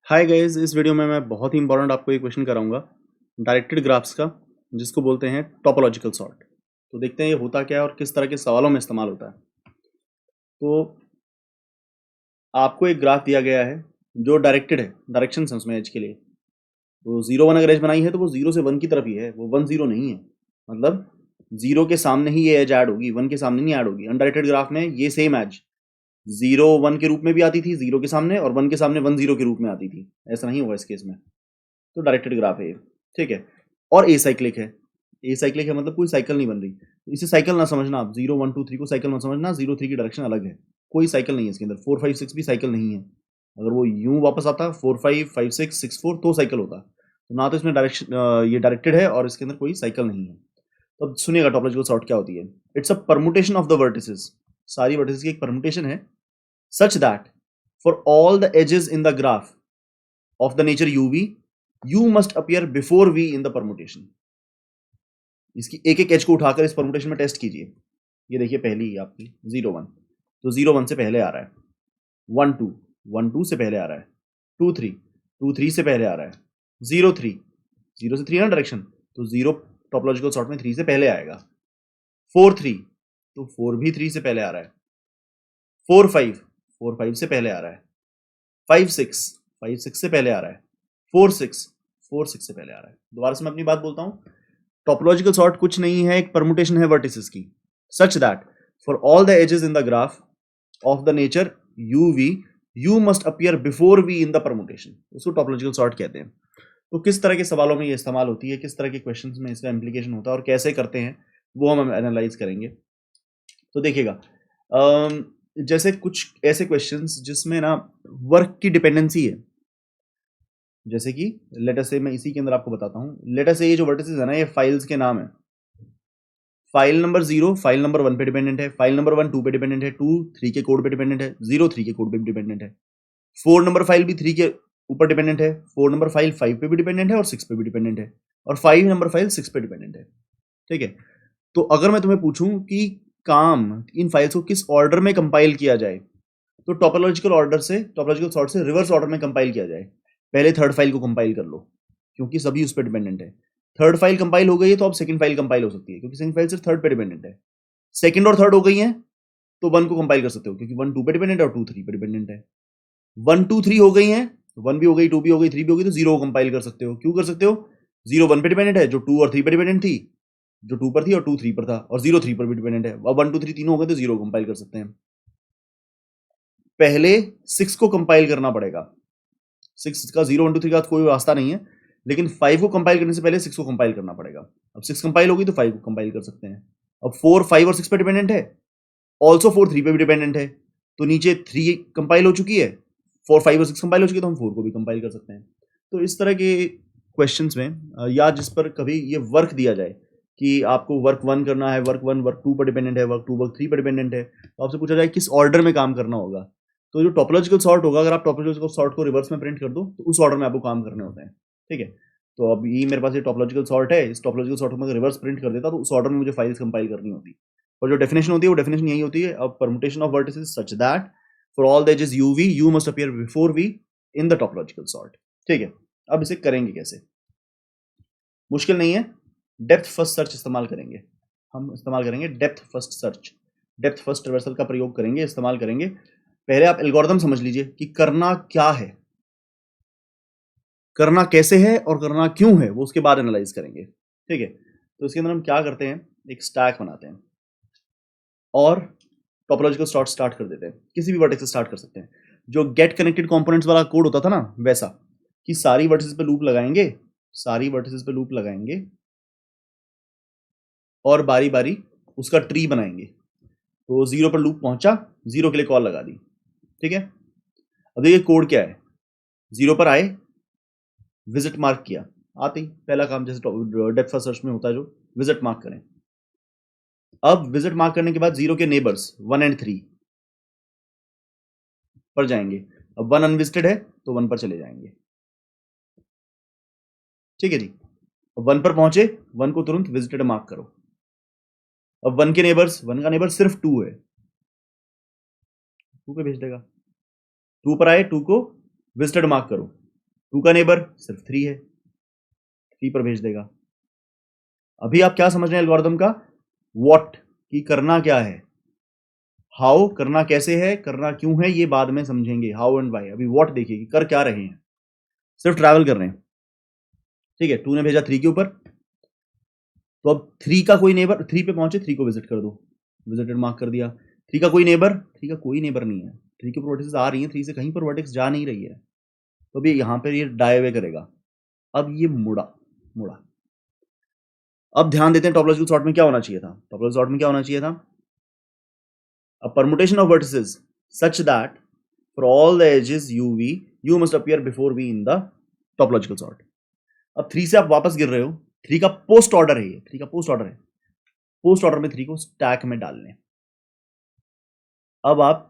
Hi guys, इस video में मैं बहुत ही इंपॉर्टेंट आपको एक क्वेश्चन कराऊंगा डायरेक्टेड ग्राफ्स का, जिसको बोलते हैं टोपोलॉजिकल सॉर्ट। तो देखते हैं ये होता क्या है और किस तरह के सवालों में इस्तेमाल होता है। तो आपको एक ग्राफ दिया गया है जो डायरेक्टेड है, डायरेक्शन है उसमें एज के लिए। तो 0 1 अगर एज बनाई है तो वो 0 से 1 की तरफ ही है, वो 1 0 नहीं है। मतलब 0 के सामने ही ये एज ऐड होगी, 1 के सामने नहीं ऐड होगी। अनडायरेक्टेड ग्राफ में ये सेम एज 0 1 के रूप में भी आती थी 0 के सामने, और 1 के सामने 1 0 के रूप में आती थी। ऐसा नहीं होगा इस केस में। तो डायरेक्टेड ग्राफ है ये, ठीक है। और ए साइक्लिक है। ए साइक्लिक है मतलब कोई साइकिल नहीं बन रही। तो इसे साइकिल ना समझना आप, 0 1 2 3 को साइकिल ना समझना। 0 3 की डायरेक्शन अलग है, कोई साइकिल नहीं है इसके अंदर। 4 5 6 भी साइकिल नहीं है। अगर वो यूं वापस आता 4 5 5 6 6 4 तो साइकिल होता। तो ना तो इसमें डायरेक्शन, ये डायरेक्टेड है और इसके अंदर कोई साइकिल नहीं है। तो अब सुनिएगा टोपोलॉजिकल सॉर्ट क्या होती है। It's a permutation of the vertices. सारी वर्टिसेस की एक परमुटेशन है, such that for all the edges in the graph of the nature uv u must appear before v in the permutation। इसकी एक एक एज को उठाकर इस परमुटेशन में टेस्ट कीजिए। ये देखिए पहली आपकी 0 1, तो 0 1 से पहले आ रहा है। 1 2 1 2 से पहले आ रहा है। 2 3 2 3 से पहले आ रहा है। 0 3 0 से 3 ना डायरेक्शन, तो 0 टोपोलॉजिकल सॉर्ट में 3 से पहले आएगा। 4 3 तो 4 भी 3 से पहले आ रहा है। 4 5 4 5 से पहले आ रहा है। 5 6 5 6 से पहले आ रहा है। 4 6 4 6 से पहले आ रहा है। दोबारा से मैं अपनी बात बोलता हूं। टोपोलॉजिकल सॉर्ट कुछ नहीं है, एक परमुटेशन है वर्टिसेस की, such that for all the edges in the graph of the nature U V U must appear before V in the permutation. उसको टोपोलॉजिकल सॉर्ट कहते हैं। तो किस तरह के सवालों में ये इस्तेमाल होती है, किस तरह के क्वेश्चंस में इसका इम्प्लीकेशन होता है और कैसे करते हैं, वो हम एनालाइज करेंगे। तो देखिएगा, जैसे कुछ ऐसे क्वेश्चंस जिसमें ना वर्क की डिपेंडेंसी है, जैसे कि लेटर से मैं इसी के अंदर आपको बताता हूं। लेटर से ये जो वर्टिसेस है ना, ये फाइल्स के नाम है। फाइल नंबर 0 फाइल नंबर 1 पे डिपेंडेंट है। फाइल नंबर 1 2 पे डिपेंडेंट है। 2 3 के कोड पे डिपेंडेंट है। 0 3 के कोड पे भी डिपेंडेंट है। 4 नंबर फाइल भी 3 के ऊपर डिपेंडेंट है। 4 नंबर फाइल 5 पे भी डिपेंडेंट है और 6 पे भी डिपेंडेंट है। और 5 नंबर फाइल 6 पे डिपेंडेंट है, ठीक है। तो अगर मैं तुम्हें पूछूं कि काम इन फाइल्स को किस ऑर्डर में कंपाइल किया जाए, तो टोपोलॉजिकल ऑर्डर से, टोपोलॉजिकल सॉर्ट से रिवर्स ऑर्डर में कंपाइल किया जाए। पहले थर्ड फाइल को कंपाइल कर लो, क्योंकि सभी उस पर डिपेंडेंट है। थर्ड फाइल कंपाइल हो गई है तो अब सेकंड फाइल कंपाइल हो सकती है, क्योंकि सेकंड फाइल सिर्फ थर्ड पे डिपेंडेंट है। सेकंड और थर्ड हो गई है तो 1 को कंपाइल कर सकते हो, क्योंकि 1 2 पे डिपेंडेंट है और 2 3 पे डिपेंडेंट है। 1 2 3 हो गई है, 1 भी हो गई, 2 भी हो गई, 3 भी हो गई, तो 0 को कंपाइल कर सकते हो। क्यों कर सकते हो? 0 1 पे डिपेंडेंट है, जो 2 और 3 पे डिपेंडेंट थी, जो 2 पर थी, और 2 3 पर था, और 0 3 पर भी डिपेंडेंट है। अब 1 2 3 तीनों हो गए तो 0 कंपाइल कर सकते हैं। पहले 6 को कंपाइल करना पड़ेगा। 6 का 0 1 2 3 का कोई रास्ता नहीं है, लेकिन 5 को कंपाइल करने से पहले 6 को कंपाइल करना पड़ेगा। अब 6 कंपाइल होगी तो 5 को कंपाइल कर सकते हैं। अब 4 5 और 6 पे डिपेंडेंट है, ऑल्सो 4 3 पे भी डिपेंडेंट है, तो नीचे 3 कंपाइल हो चुकी है, 4 5 और 6 कंपाइल हो चुकी है, तो हम 4 को भी कंपाइल कर सकते हैं। तो इस तरह के क्वेश्चंस में, या जिस पर कभी ये वर्क दिया जाए कि आपको वर्क 1 करना है, वर्क 1 वर्क 2 पर डिपेंडेंट है, वर्क 2 वर्क 3 पर डिपेंडेंट है, तो आपसे पूछा जाए किस ऑर्डर में काम करना होगा। तो जो टोपोलॉजिकल सॉर्ट होगा, अगर आप टोपोलॉजिकल सॉर्ट को रिवर्स में प्रिंट कर दो तो उस ऑर्डर में आपको काम करने होते हैं, ठीक है। तो अब ये मेरे पास ये टोपोलॉजिकल सॉर्ट है, इस टोपोलॉजिकल सॉर्ट को मैं रिवर्स प्रिंट कर देता तो उस ऑर्डर में मुझे फाइल्स कंपाइल करनी होती। और जो डेफिनेशन होती है वो डेफिनेशन यही होती है, a permutation of vertices such that for all the edges u v u must appear before v in the topological sort, ठीक है। अब इसे करेंगे कैसे? मुश्किल नहीं है, डेप्थ फर्स्ट सर्च इस्तेमाल करेंगे। हम इस्तेमाल करेंगे depth first search, depth first reversal का प्रयोग करेंगे, इस्तेमाल करेंगे। पहले आप एल्गोरिथम समझ लीजिए कि करना क्या है, करना कैसे है और करना क्यों है, वो उसके बाद एनालाइज करेंगे, ठीक है। तो इसके अंदर हम क्या करते हैं, एक स्टैक बनाते हैं और टोपोलॉजिकल सॉर्ट स्टार्ट कर देते हैं। किसी भी वर्टेक्स से स्टार्ट कर सकते हैं। जो गेट कनेक्टेड कंपोनेंट्स वाला कोड होता था ना, वैसा कि सारी वर्टिसेस पे लूप लगाएंगे, सारी वर्टिसेस पे लूप लगाएंगे और बारी बारी उसका ट्री बनाएंगे। तो 0 पर लूप पहुंचा, 0 के लिए कॉल लगा दी, ठीक है। अब देखिए कोड क्या है। 0 पर आए, विजिट मार्क किया, आते ही पहला काम जैसे डेप्थ फर्स्ट सर्च में होता है जो विजिट मार्क करें। अब विजिट मार्क करने के बाद 0 के नेबर्स 1 एंड 3 पर जाएंगे। अब 1 अनविजिटेड है तो 1 पर चले जाएंगे, ठीक है जी। अब 1 पर पहुंचे, 1 को तुरंत विजिटेड मार्क करो। अब 1 के नेबर्स, 1 का नेबर सिर्फ 2 है, 2 पे भेज देगा। 2 पर आए, 2 को विजिटेड मार्क करो। 2 का नेबर सिर्फ 3 है, 3 पर भेज देगा। अभी आप क्या समझ रहे हैं एल्गोरिथम का? व्हाट की करना क्या है, हाउ करना कैसे है, करना क्यों है, ये बाद में समझेंगे, हाउ एंड व्हाई। अभी व्हाट देखिए कि कर क्या रहे हैं, सिर्फ ट्रैवल कर रहे हैं। ठीक है, 2 ने भेजा 3 के ऊपर, तो अब 3 का कोई नेबर, 3 पे पहुंचे, 3 को विजिट कर दो, विजिटेड मार्क कर दिया। 3 का कोई नेबर, 3 का कोई नेबर नहीं है, 3 के ऊपर वर्टिसेस आ रही हैं, 3 से कहीं पर वर्टेक्स जा नहीं रही है, तो अभी यहाँ पर ये डाई वे करेगा। अब ये मुड़ा मुड़ा। अब ध्यान देते हैं टॉपोलॉजिकल सॉर्ट में क्या होना चाहिए था। टॉपोलॉजिकल सॉर्ट में क्या होना चाहिए था? A permutation of vertices such that for all the edges uv, u must appear before v in the topological sort. अब 3 से आप वापस गिर रहे हो, 3 का पोस्ट ऑर्डर है, ये 3 का पोस्ट ऑर्डर है, पोस्ट ऑर्डर में 3 को स्टैक में डालने। अब आप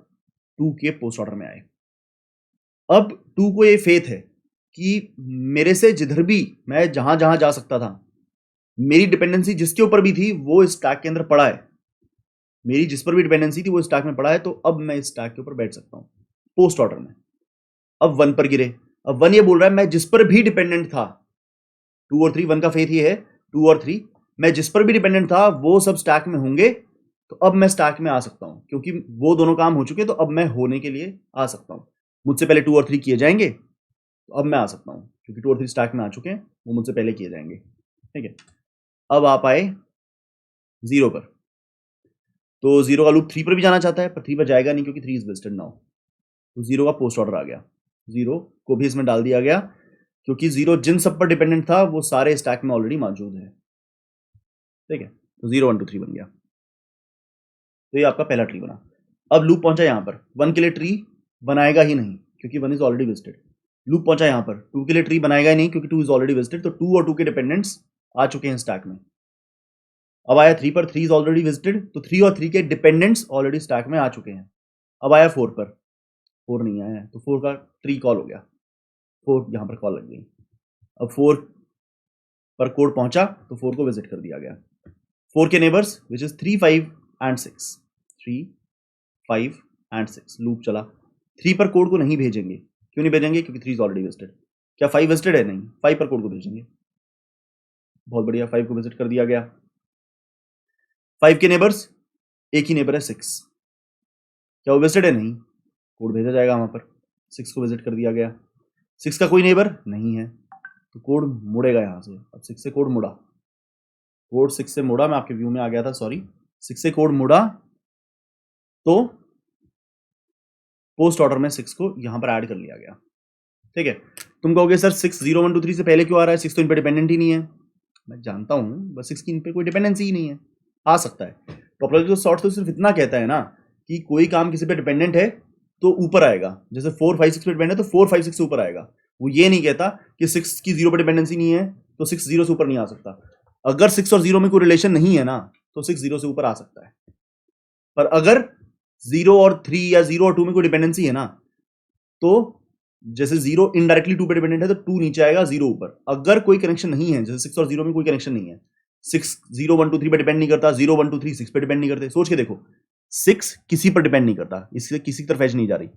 2 के पोस्ट ऑर्डर में आए। अब 2 को ये फेथ है कि मेरे से जिधर भी मैं जहां जहां जा सकता था, मेरी डिपेंडेंसी जिसके ऊपर भी थी वो स्टैक के अंदर पड़ा है, मेरी जिस पर भी डिपेंडेंसी थी वो स्टैक में पड़ा है, तो अब मैं स्टैक के ऊपर बैठ सकता हूं पोस्ट ऑर्डर में। अब 1 पर गिरे, अब 1 ये बोल रहा है मैं जिस पर भी डिपेंडेंट था, 2 और 3, 1 का फेथ ये है, 2 और 3 मैं जिस पर भी डिपेंडेंट था वो सब स्टैक में होंगे, तो अब मैं स्टैक में आ सकता हूं, क्योंकि वो दोनों काम हो चुके, तो अब मैं होने के लिए आ सकता हूं। मुझसे पहले 2 और 3 किए जाएंगे, तो अब मैं आ सकता हूं, क्योंकि 2 और 3 स्टैक में आ चुके हैं, वो मुझसे पहले किए जाएंगे। ठीक है, अब आप आए 0 पर, तो 0 का लूप 3 पर भी जाना चाहता है, पर 3 पर जाएगा नहीं क्योंकि 3 इज वेस्टेड नाउ, तो 0 का पोस्ट ऑर्डर आ गया, 0 को भी इसमें डाल दिया गया, क्योंकि 0 जिन सब पर डिपेंडेंट था वो सारे स्टैक में ऑलरेडी मौजूद है। ठीक है, तो 0 1 2 3 बन गया, तो ये आपका पहला ट्री बना। अब लूप पहुंचा यहां पर, 1 के लिए ट्री बनाएगा ही नहीं क्योंकि 1 इज ऑलरेडी वेस्टेड। लूप पहुंचा यहां पर, 2 के लिए ट्री बनाएगा ही नहीं क्योंकि 2 इज ऑलरेडी वेस्टेड, तो 2 और 2 के डिपेंडेंट्स आ चुके हैं स्टैक में। अब आया 3 पर, 3 इज ऑलरेडी विजिटेड, तो 3 और 3 के डिपेंडेंट्स ऑलरेडी स्टैक में आ चुके हैं। अब आया 4 पर, 4 नहीं आया है, तो 4 का ट्री कॉल हो गया, 4 यहां पर कॉल लग गई। अब 4 पर कोड पहुंचा तो 4 को विजिट कर दिया गया। 4 के neighbours which is 3 5 and 6, 3 5 and 6, loop चला। 3 पर कोड को नहीं भेजेंगे, क्यों नहीं भेजेंगे? क्योंकि 3 इज ऑलरेडी विजिटेड। क्या 5 विजिटेड है? नहीं, 5 पर कोड को भेजेंगे। बहुत बढ़िया, 5 को विजिट कर दिया गया। 5 के नेबर्स, एक ही नेबर है 6, क्या वो विजिटेड है? नहीं, कोड भेजा जाएगा वहां पर। 6 को विजिट कर दिया गया। 6 का कोई नेबर नहीं है, तो कोड मुड़ेगा यहां से। अब 6 से कोड मुड़ा, कोड 6 से मुड़ा, मैं आपके व्यू में आ गया था, सॉरी। 6 से कोड मुड़ा तो पोस्ट ऑर्डर में 6 को यहां पर ऐड कर लिया गया। ठीक है, तुम कहोगे सर 6 0 1 2 3 से पहले क्यों आ रहा है? 6 तो इन पे डिपेंडेंट ही नहीं है। मैं जानता हूं, बस 6 की इन पे कोई डिपेंडेंसी ही नहीं है, आ सकता है। टोपोलॉजिकल सॉर्ट तो सिर्फ इतना कहता है ना कि कोई काम किसी पे डिपेंडेंट है तो ऊपर आएगा, जैसे 4 5 6 पे डिपेंडेंट है तो 4 5 6 से ऊपर आएगा। वो ये नहीं कहता कि 6 की 0 पर डिपेंडेंसी नहीं है तो 6 0 से ऊपर नहीं आ सकता। अगर 6 और 0 में कोई रिलेशन नहीं है ना तो 6 0 से ऊपर आ सकता है, पर अगर 0 और 3 या 0 और 2 में कोई डिपेंडेंसी है ना, तो जैसे 0 इनडायरेक्टली 2 पे डिपेंडेंट है तो 2 नीचे आएगा, 0 ऊपर। अगर कोई कनेक्शन नहीं है, जैसे 6 और 0 में कोई कनेक्शन नहीं है, 6 0 1 2 3 पे डिपेंड नहीं करता, 0 1 2 3 6 पे डिपेंड नहीं करते। सोच के देखो, 6 किसी पर डिपेंड नहीं करता, इससे किसी की तरफ एज नहीं जा रही,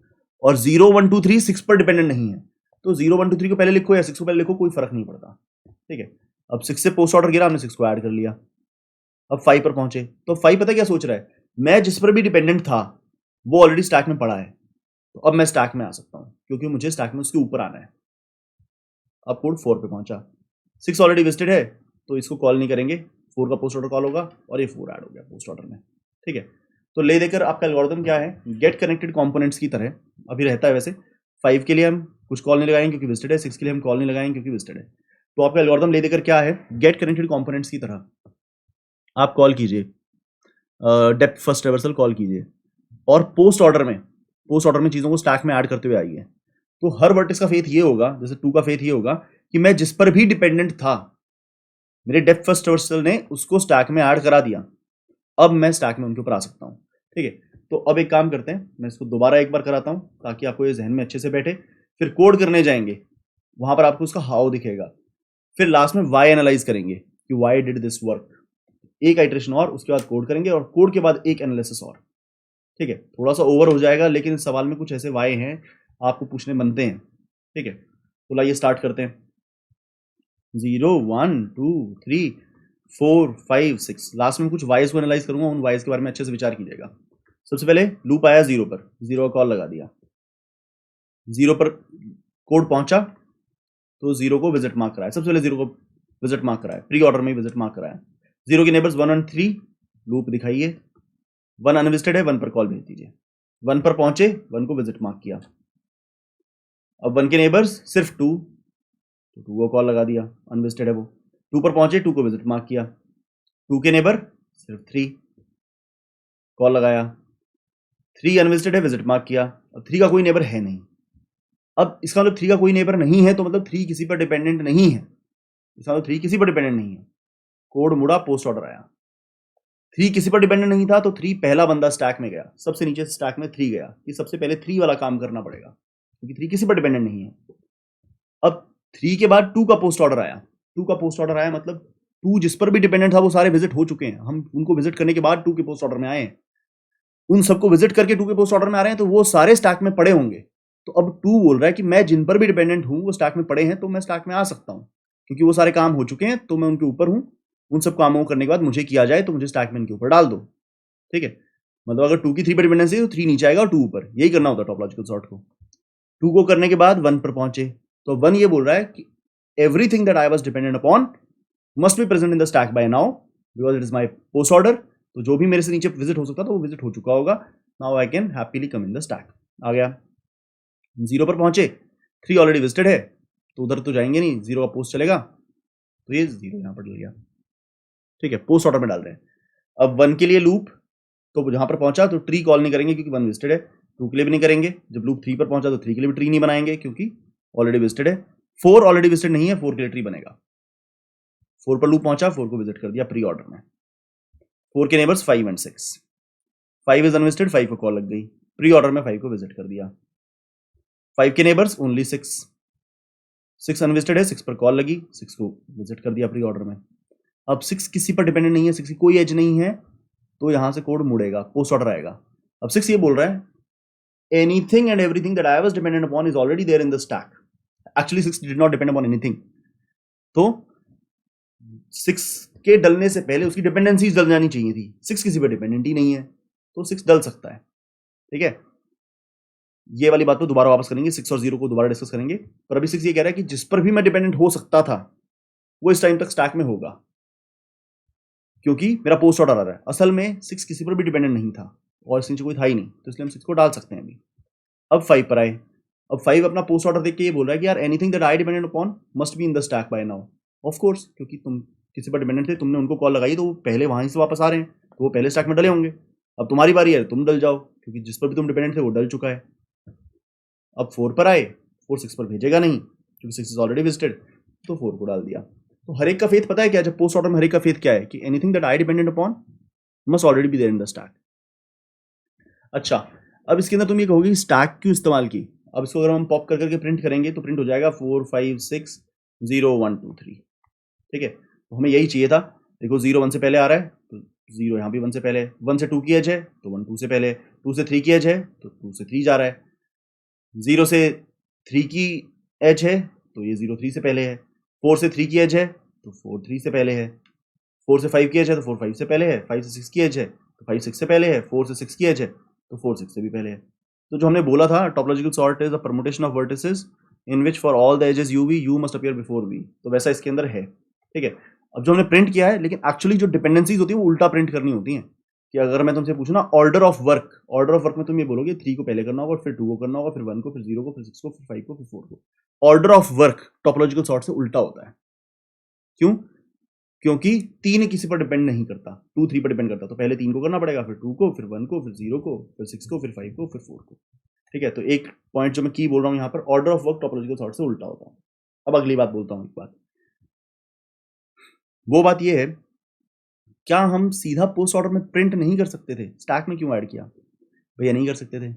और 0 1 2 3 6 पर डिपेंडेंट नहीं है, तो 0 1 2 3 को पहले लिखो या 6 को पहले लिखो, कोई फर्क नहीं पड़ता। ठीक है, अब 6 से पोस्ट ऑर्डर गिरा, हमने 6 को ऐड कर लिया। अब 5 पर पहुंचे, तो 5 पता क्या सोच रहा है? मैं जिस पर भी डिपेंडेंट था वो ऑलरेडी स्टैक में पड़ा है, तो अब मैं स्टैक में आ सकता हूं क्योंकि मुझे स्टैक में उसके ऊपर आना है। अब कोड 4 पे पहुंचा, 6 ऑलरेडी विजिटेड है तो इसको कॉल नहीं करेंगे, 4 का पोस्ट ऑर्डर कॉल होगा और ये 4 ऐड हो गया पोस्ट ऑर्डर में। ठीक है, तो ले देकर आपका एल्गोरिथम क्या है? गेट कनेक्टेड कंपोनेंट्स की तरह अभी रहता है। वैसे 5 के लिए हम कुछ कॉल नहीं लगाएंगे क्योंकि विजिटेड है, 6 के लिए हम कॉल नहीं लगाएंगे क्योंकि विजिटेड है। तो आपका एल्गोरिथम ले देकर क्या है? गेट कनेक्टेड कंपोनेंट्स की तरह आप कॉल कीजिए, डेप्थ फर्स्ट रिवर्सल कॉल कीजिए, और पोस्ट ऑर्डर में चीजों को स्टैक में ऐड करते हुए आइए। तो हर वर्टेक्स का फेथ ये होगा, जैसे 2 का फेथ ये होगा कि मैं जिस पर भी डिपेंडेंट था, मेरे डेप्थ फर्स्ट रिवर्सल ने उसको स्टैक में ऐड करा दिया, अब मैं स्टैक में उनके ऊपर आ सकता हूं। ठीक है, तो अब एक काम करते हैं, मैं इसको दोबारा एक बार कराता हूं ताकि आपको ये जहन में अच्छे से बैठे। फिर कोड करने जाएंगे, वहां पर आपको उसका हाउ दिखेगा, फिर लास्ट में वाई एनालाइज करेंगे कि वाई डिड दिस वर्क। एक आइटरेशन और, उसके बाद कोड करेंगे, और कोड के बाद एक एनालिसिस और। ठीक है, थोड़ा सा ओवर हो जाएगा लेकिन इस सवाल में कुछ ऐसे वाई हैं आपको पूछने बनते हैं। ठीक है, तो लाइए स्टार्ट करते हैं। 0 1 2 3 4 5 6, लास्ट में कुछ वाइज को एनालाइज करूंगा, उन वाइज के बारे में अच्छे से विचार कीजिएगा। सबसे पहले लूप आया 0 पर, 0 का कॉल लगा दिया, 0 पर कोड पहुंचा तो 0 को विजिट मार्क कराया। सबसे पहले 0 को विजिट मार्क कराया, प्री ऑर्डर में विजिट मार्क कराया। 0 के नेबर्स 1 और 3, लूप दिखाइए, 1 अनविजिटेड है, 1 पर कॉल भेज दीजिए। 1 पर पहुंचे, 1 को विजिट मार्क किया। अब 1 के नेबर्स सिर्फ 2, तो 2 को कॉल लगा दिया, अनविजिटेड है वो। 2 पर पहुंचे, 2 को विजिट मार्क किया। 2 के नेबर सिर्फ 3, कॉल लगाया। 3 अनविजिटेड है, विजिट मार्क किया। अब 3 का कोई नेबर है नहीं। अब इसका मतलब 3 का कोई नेबर नहीं है, तो मतलब 3 किसी पर डिपेंडेंट नहीं है। इसका मतलब 3 किसी पर डिपेंडेंट नहीं है। कोड मुड़ा, पोस्ट ऑर्डर आया। 3 किसी पर डिपेंडेंट नहीं था, तो 3 पहला बंदा स्टैक में गया, सबसे नीचे स्टैक में 3 गया कि सबसे पहले 3 वाला काम करना पड़ेगा, क्योंकि 3 किसी पर डिपेंडेंट नहीं है। अब 3 के बाद 2 का पोस्ट ऑर्डर आया। 2 का पोस्ट ऑर्डर आया मतलब 2 जिस पर भी डिपेंडेंट था वो सारे विजिट हो चुके हैं। हम उनको विजिट करने के बाद 2 के पोस्ट ऑर्डर में आए हैं, उन सबको विजिट करके 2 के पोस्ट ऑर्डर में आ रहे हैं, तो वो सारे स्टैक में पड़े होंगे। तो अब 2 बोल रहा है कि मैं जिन पर भी डिपेंडेंट हूं वो स्टैक में पड़े हैं, तो मैं स्टैक में आ सकता हूं, क्योंकि वो सारे काम हो चुके हैं, तो मैं उनके ऊपर हूं। उन सब कामों को करने के बाद मुझे किया जाए तो मुझे स्टैक में इनके ऊपर डाल दो। ठीक है, मतलब अगर 2 की 3 पर डिपेंडेंसी है तो 3 नीचे आएगा और 2 ऊपर, यही करना होता है टॉपोलॉजिकल सॉर्ट को। 2 को करने के बाद 1 पर पहुंचे, तो 1 ये बोल रहा है कि everything that I was dependent upon must be present in the stack by now because it is my post order। तो जो भी मेरे से नीचे विजिट हो सकता था वो विजिट हो चुका होगा। Now I can happily come in the stack. आ गया। 0 पर पहुंचे, 3 ऑलरेडी विजिटेड है, तो उधर तो जाएंगे नहीं, 0 का पोस्ट चलेगा, तो ये 0 यहां पर डल गया। ठीक है, पोस्ट ऑर्डर में डाल रहे हैं। अब 1 के लिए लूप, तो जहां पर पहुंचा तो ट्री कॉल नहीं करेंगे क्योंकि 1 विजिटेड है। 2 के लिए भी नहीं करेंगे। जब लूप 3 पर पहुंचा तो 3 के लिए भी ट्री नहीं बनाएंगे क्योंकि ऑलरेडी विजिटेड है। 4 ऑलरेडी विजिटेड नहीं है, 4 के लिए ट्री बनेगा। 4 पर लूप पहुंचा, 4 को विजिट कर दिया प्री ऑर्डर में। 4 के नेबर्स 5 एंड 6, 5 इज अनविजिटेड, 5 को कॉल लग गई, प्री ऑर्डर में 5 को विजिट कर दिया। 5 के नेबर्स ओनली 6, 6 अनविजिटेड है, 6 पर कॉल लगी, 6 को विजिट कर दिया प्री ऑर्डर में। अब 6 किसी पर डिपेंडेंट नहीं है, 6 की कोई एज नहीं है, तो यहां से कोड मुड़ेगा, पोस्ट ऑर्डर आएगा। अब 6 ये बोल रहा है anything and everything that I was dependent upon is already there in the stack. Actually 6 did not depend upon anything, तो 6 के डलने से पहले उसकी डिपेंडेंसीज डल जानी चाहिए थी। 6 किसी पर डिपेंडेंट ही नहीं है, तो 6 डल सकता है। ठीक है, ये वाली बात को दोबारा वापस करेंगे, 6 और 0 को दोबारा डिस्कस करेंगे। पर अभी 6 ये कह रहा है कि जिस पर भी मैं डिपेंडेंट हो सकता था वो इस टाइम तक स्टैक में होगा, क्योंकि मेरा पोस्ट ऑर्डर आ रहा है। असल में 6 किसी पर भी डिपेंडेंट नहीं था और इस नीचे कोई था ही नहीं, तो इसलिए हम 6 को डाल सकते हैं अभी। अब 5 पर आए। अब 5 अपना पोस्ट ऑर्डर देख के ये बोल रहा है कि यार anything that I dependent upon must be in the stack by now. Of course, क्योंकि तुम किसी पर डिपेंडेंट थे, तुमने उनको कॉल लगाई, तो वो पहले वहां से वापस आ रहे हैं, तो वो पहले स्टैक में डले होंगे। अब तुम्हारी बारी है, तुम डल जाओ, क्योंकि जिस पर भी तुम डिपेंडेंट थे वो डल चुका है। अब 4 पर आए, 4 6 पर भेजेगा नहीं क्योंकि 6 इज ऑलरेडी विजिटेड, तो 4 को डाल दिया। तो हर एक का फेथ पता है क्या, जब पोस्ट ऑर्डर में हर एक का फेथ क्या है कि anything that I dependent upon must already be there in the stack. अच्छा, अब इसके अंदर तुम ये कहोगे स्टैक क्यों इस्तेमाल की। अब इसको अगर हम पॉप कर करके प्रिंट करेंगे तो प्रिंट हो जाएगा 4 5 6 0 1 2 3। ठीक है, तो हमें यही चाहिए था। देखो 0 1 से पहले आ रहा है, तो 0 यहाँ भी 1 से पहले है। 1 से 2 की एज है तो 1 2 से पहले, 2 से 3 की एज है तो 2 से 3 जा रहा है। 0 से 3 की एज है तो ये 0 3 से पहले है। 4 से 3 की एज है तो 4 3 से पहले है। 4 से 5 की एज है तो 4 5 से पहले है। 5 से 6 की एज है तो 5 6 से पहले है। 4 से 6 की एज है तो 4 6 से भी पहले है। तो जो हमने बोला था topological sort is a permutation of vertices in which for all the edges U V U must appear before V, तो वैसा इसके अंदर है। ठीक है, अब जो हमने प्रिंट किया है, लेकिन एक्चुअली जो डिपेंडेंसीज होती है वो उल्टा प्रिंट करनी होती है। कि अगर मैं तुमसे पूछूं ना order of work, order of work में तुम ये बोलोगे 3 को पहले करना होगा, फिर 2 को करना होगा, फिर 1 को, फिर 0 को, फिर 6 को, फिर 5 को, फिर 4 को। Order of work topological sort से उल्टा होता है। क्यों? क्योंकि 3 किसी पर डिपेंड नहीं करता, 2 3 पर डिपेंड करता, तो पहले 3 को करना पड़ेगा, फिर 2 को, फिर 1 को, फिर 0 को, फिर 6 को, फिर 5 को, फिर 4 को। ठीक है, तो एक पॉइंट जो मैं की बोल रहा हूँ यहाँ पर, order of work topological sort से उल्टा होता है। अब अगली बात बोलता हूँ। एक बात, वो बात ये है, क्या हम सीधा पोस्ट ऑर्डर में प्रिंट नहीं कर सकते थे? स्टैक में क्यों ऐड किया? भैया नहीं कर सकते थे।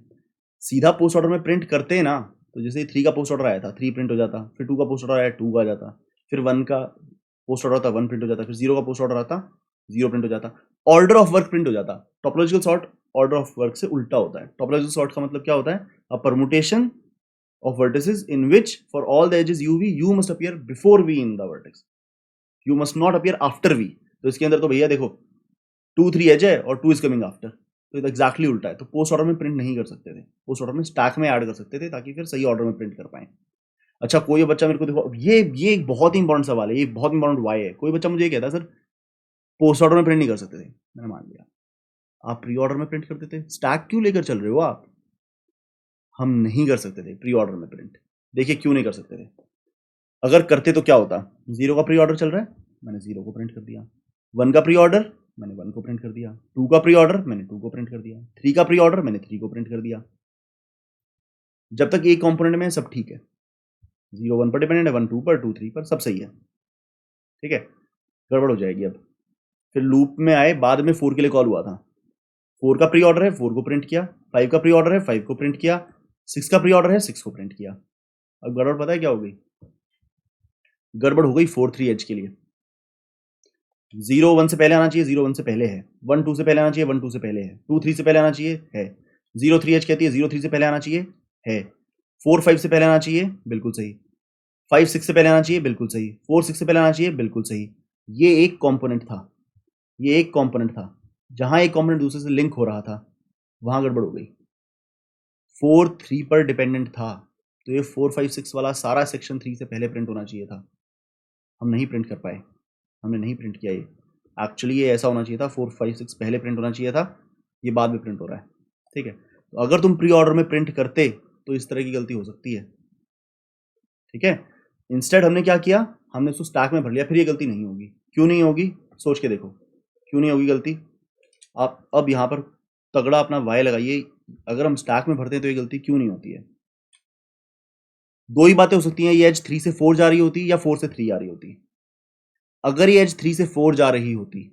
सीधा पोस्ट ऑर्डर में प्रिंट करते ना, तो जैसे 3 का पोस्ट ऑर्डर आया था 3 प्रिंट हो जाता, फिर 2 का पोस्ट ऑर्डर आया 2 आ जाता, फिर 1 का पोस्ट ऑर्डर आता 1 प्रिंट हो जाता, फिर 0 का पोस्ट ऑर्डर आता 0 प्रिंट हो जाता, ऑर्डर ऑफ वर्क प्रिंट हो जाता। Topological sort order of work से उल्टा होता है। टॉपोलॉजिकल सॉर्ट का मतलब क्या होता है? A permutation of vertices in which for all the edges uv u must appear before v in the vertex, you must not appear after v। तो इसके अंदर तो भैया देखो 2 3 एज है और 2 इज कमिंग आफ्टर, तो एग्जैक्टली उल्टा है। तो पोस्ट ऑर्डर में प्रिंट नहीं कर सकते थे, पोस्ट ऑर्डर में स्टैक में ऐड कर सकते थे ताकि फिर सही ऑर्डर में प्रिंट कर पाए। अच्छा कोई बच्चा मेरे को देखो, ये एक बहुत ही इंपॉर्टेंट सवाल है, ये बहुत इंपॉर्टेंट वाई है। कोई बच्चा मुझे ये कहता है सर पोस्ट ऑर्डर में प्रिंट नहीं कर सकते थे, मैंने मान लिया आप प्री ऑर्डर में प्रिंट करते थे, स्टैक क्यों लेकर चल रहे हो आप? हम नहीं कर सकते थे प्री ऑर्डर में प्रिंट। देखिए क्यों नहीं कर सकते थे, अगर करते तो क्या होता, 0 का प्री ऑर्डर चल रहा है, मैंने 0 को प्रिंट कर दिया, 1 का प्री ऑर्डर मैंने 1 को प्रिंट कर दिया, 2 का प्री ऑर्डर मैंने 2 को प्रिंट कर दिया, 3 का प्री ऑर्डर मैंने 3 को प्रिंट कर दिया। जब तक एक कंपोनेंट में सब ठीक है, 0 1 पर डिपेंडेंट है, 1 2 पर, 2 3 पर, सब सही है, ठीक है। गड़बड़ हो जाएगी अब, फिर लूप में आए, बाद में 4 के लिए कॉल हुआ था, 4 का प्री ऑर्डर है 4 को प्रिंट किया, 5 का प्री ऑर्डर है 5 को प्रिंट किया, 6 का प्री ऑर्डर है 6 को प्रिंट किया। अब गड़बड़ पता है क्या हो गई? गड़बड़ हो गई 4 3 एज के लिए। 0 1 से पहले आना चाहिए, 0 1 से पहले है, 1 2 से पहले आना चाहिए, 1 2 से पहले है, 2 3 से पहले आना चाहिए है, 0 3 एज कहती है 0 3 से पहले आना चाहिए है, 4 5 से पहले आना चाहिए, बिल्कुल सही, 5 6 से पहले आना चाहिए, बिल्कुल सही, 4 6 से पहले आना चाहिए, बिल्कुल सही। ये एक कंपोनेंट था, ये एक कंपोनेंट था, जहां एक कंपोनेंट दूसरे से लिंक हो रहा था वहां गड़बड़ हो गई। 4 3 पर डिपेंडेंट था, तो ये 4 5 6 वाला सारा सेक्शन 3 से पहले प्रिंट होना चाहिए था, हम नहीं प्रिंट कर पाए, हमने नहीं प्रिंट किया। ये एक्चुअली ये ऐसा होना चाहिए था, 4 5 6 पहले प्रिंट होना चाहिए था, ये बाद में प्रिंट हो रहा है, ठीक है। तो अगर तुम प्री ऑर्डर में प्रिंट करते तो इस तरह की गलती हो सकती है, ठीक है। इंस्टेड हमने क्या किया, हमने उसको स्टैक में भर लिया, फिर ये गलती नहीं होगी। क्यों नहीं होगी, सोच के देखो क्यों नहीं होगी गलती। आप अब यहाँ पर तगड़ा अपना वाई लगाइए, अगर हम स्टैक में भरते हैं तो ये गलती क्यों नहीं होती है। दो ही बातें हो सकती हैं, ये एज 3 से 4 जा रही होती या 4 से 3 आ रही होती। अगर ये एज 3 से 4 जा रही होती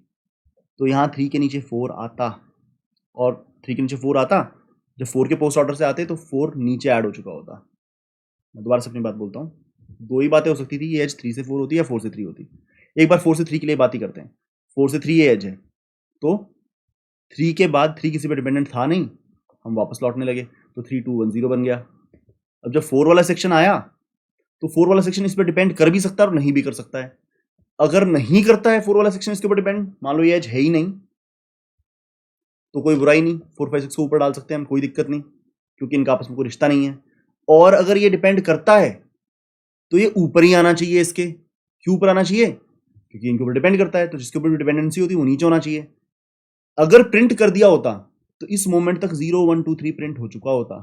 तो यहाँ 3 के नीचे 4 आता, और 3 के नीचे 4 आता, जब 4 के पोस्ट ऑर्डर से आते तो 4 नीचे ऐड हो चुका होता। मैं दोबारा से अपनी बात बोलता हूँ, दो ही बातें हो सकती थी, ये एज 3 से 4 होती या 4 से 3 होती। एक बार 4 से 3 के लिए बात ही करते हैं, 4 से 3 ये एज है, तो 3 के बाद 3 किसी पर डिपेंडेंट था नहीं, हम वापस लौटने लगे, तो 3 2 1 0 बन गया। अब जब 4 वाला सेक्शन आया तो 4 वाला सेक्शन इस पर डिपेंड कर भी सकता है और नहीं भी कर सकता है। अगर नहीं करता है 4 वाला सेक्शन इसके ऊपर डिपेंड, मान लो ये एज है ही नहीं, तो कोई बुराई नहीं, 4 5 6 को ऊपर डाल सकते हैं हम, कोई दिक्कत नहीं, क्योंकि इनका आपस में कोई रिश्ता नहीं है। और अगर ये डिपेंड करता है तो ये ऊपर ही आना चाहिए इसके। क्यों ऊपर आना चाहिए? क्योंकि इनके ऊपर डिपेंड करता है, तो जिसके ऊपर भी डिपेंडेंसी होती है वो नीचे होना चाहिए। अगर प्रिंट कर दिया होता तो इस मोमेंट तक 0 1 2 3 प्रिंट हो चुका होता।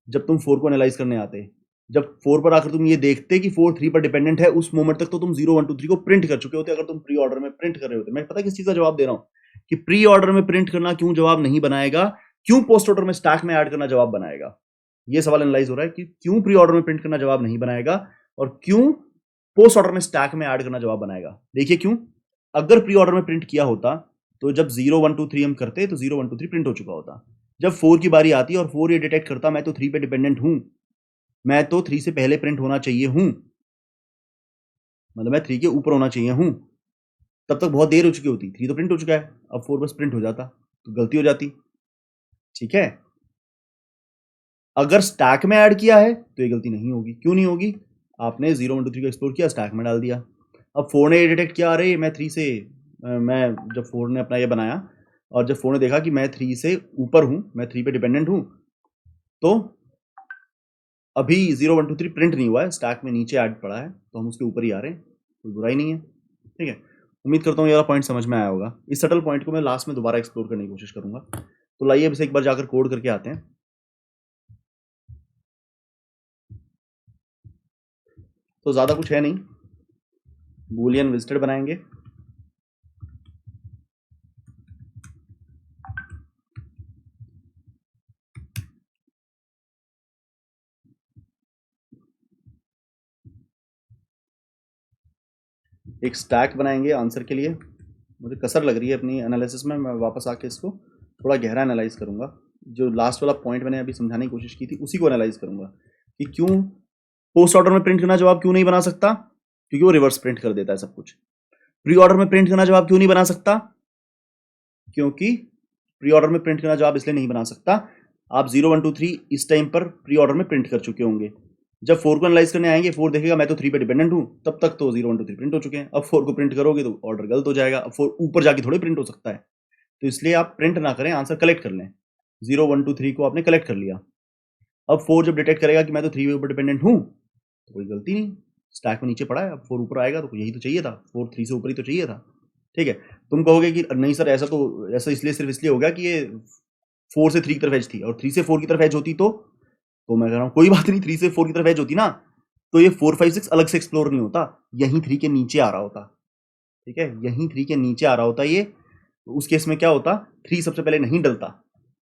जब तुम 4 को एनालाइज करने आते, जब 4 पर आकर तुम ये देखते कि 4 3 पर डिपेंडेंट है, उस मोमेंट तक तो तुम 0 1 2 3 को प्रिंट कर चुके होते अगर तुम प्री ऑर्डर में प्रिंट कर रहे होते। मैं पता किस चीज का जवाब दे रहा हूं कि प्री ऑर्डर में प्रिंट करना क्यों जवाब नहीं बनाएगा, क्यों पोस्ट ऑर्डर में स्टैक में ऐड करना जवाब बनाएगा। ये सवाल एनालाइज हो रहा है कि क्यों प्री ऑर्डर में प्रिंट करना जवाब नहीं बनाएगा और क्यों पोस्ट ऑर्डर में स्टैक में ऐड करना जवाब बनाएगा। देखिए क्यों, अगर प्री ऑर्डर में प्रिंट किया होता तो जब 0 1 2 3 हम करते तो 0 1 2 3 प्रिंट हो चुका होता। जब 4 की बारी आती और 4 ये डिटेक्ट करता मैं तो 3 पे डिपेंडेंट हूं, मैं तो 3 से पहले प्रिंट होना चाहिए हूं, मतलब मैं 3 के ऊपर होना चाहिए हूं, तब तक बहुत देर हो चुकी होती, 3 तो प्रिंट हो चुका है, अब 4 बस प्रिंट हो जाता तो गलती हो जाती, ठीक है। अगर स्टैक में ऐड किया है तो ये गलती नहीं होगी। क्यों नहीं होगी? आपने 0 1 2 3 को एक्सप्लोर किया, स्टैक में डाल दिया, अब 4 ने ये डिटेक्ट किया, अरे मैं 3 से मैं जब 4 ने अपना ये बनाया और जब 4 ने देखा कि मैं 3 से ऊपर हूं, मैं 3 पे डिपेंडेंट हूं, तो अभी 0 1 2 3 प्रिंट नहीं हुआ है, स्टैक में नीचे ऐड पड़ा है, तो हम उसके ऊपर ही आ रहे हैं, कोई बुराई नहीं है, ठीक है। उम्मीद करता हूँ ये वाला पॉइंट समझ में आया होगा। इस सटल पॉइंट को मैं लास्ट में दोबारा एक्सप्लोर करने की कोशिश करूंगा। तो लाइए अब इसे एक बार जाकर कोड करके आते हैं। तो ज्यादा कुछ है नहीं, बूलियन विजिटेड बनाएंगे, एक स्टैक बनाएंगे आंसर के लिए। मुझे कसर लग रही है अपनी एनालिसिस में, मैं वापस आके इसको थोड़ा गहरा एनालाइज करूंगा। जो लास्ट वाला पॉइंट मैंने अभी समझाने की कोशिश की थी उसी को एनालाइज करूंगा कि क्यों पोस्ट ऑर्डर में प्रिंट करना जवाब क्यों नहीं बना सकता, क्योंकि वो रिवर्स प्रिंट कर देता है सब कुछ। प्री ऑर्डर में प्रिंट करना जवाब क्यों नहीं बना सकता, क्योंकि प्री ऑर्डर में प्रिंट करना जवाब इसलिए नहीं बना सकता, आप 0 1 2 3 इस टाइम पर प्री ऑर्डर में प्रिंट कर चुके होंगे। जब 4 को एनालाइज करने आएंगे, 4 देखेगा मैं तो 3 पे डिपेंडेंट हूँ, तब तक तो 0 1 2 3 प्रिंट हो चुके हैं। अब 4 को प्रिंट करोगे तो ऑर्डर गलत हो जाएगा। अब 4 ऊपर जाके थोड़ी प्रिंट हो सकता है, तो इसलिए आप प्रिंट ना करें, आंसर कलेक्ट कर लें। 0 1 2 3 को आपने कलेक्ट कर लिया। अब 4 जब डिटेक्ट करेगा कि मैं तो 3 के ऊपर डिपेंडेंट हूँ, तो कोई गलती नहीं, स्टैक में नीचे पड़ा है। अब 4 ऊपर आएगा तो यही तो चाहिए था, 4 3 से ऊपर ही तो चाहिए था। ठीक है, तुम कहोगे कि नहीं सर ऐसा इसलिए सिर्फ इसलिए हो गया कि ये 4 से 3 की तरफ एज थी, और 3 से 4 की तरफ एज होती तो मैं कह रहा हूँ कोई बात नहीं, 3 से 4 की तरफ एज होती ना, तो ये 4 5 6 अलग से एक्सप्लोर नहीं होता, यहीं 3 के नीचे आ रहा होता। ठीक है, यहीं 3 के नीचे आ रहा होता ये। तो उस केस में क्या होता, 3 सबसे पहले नहीं डलता।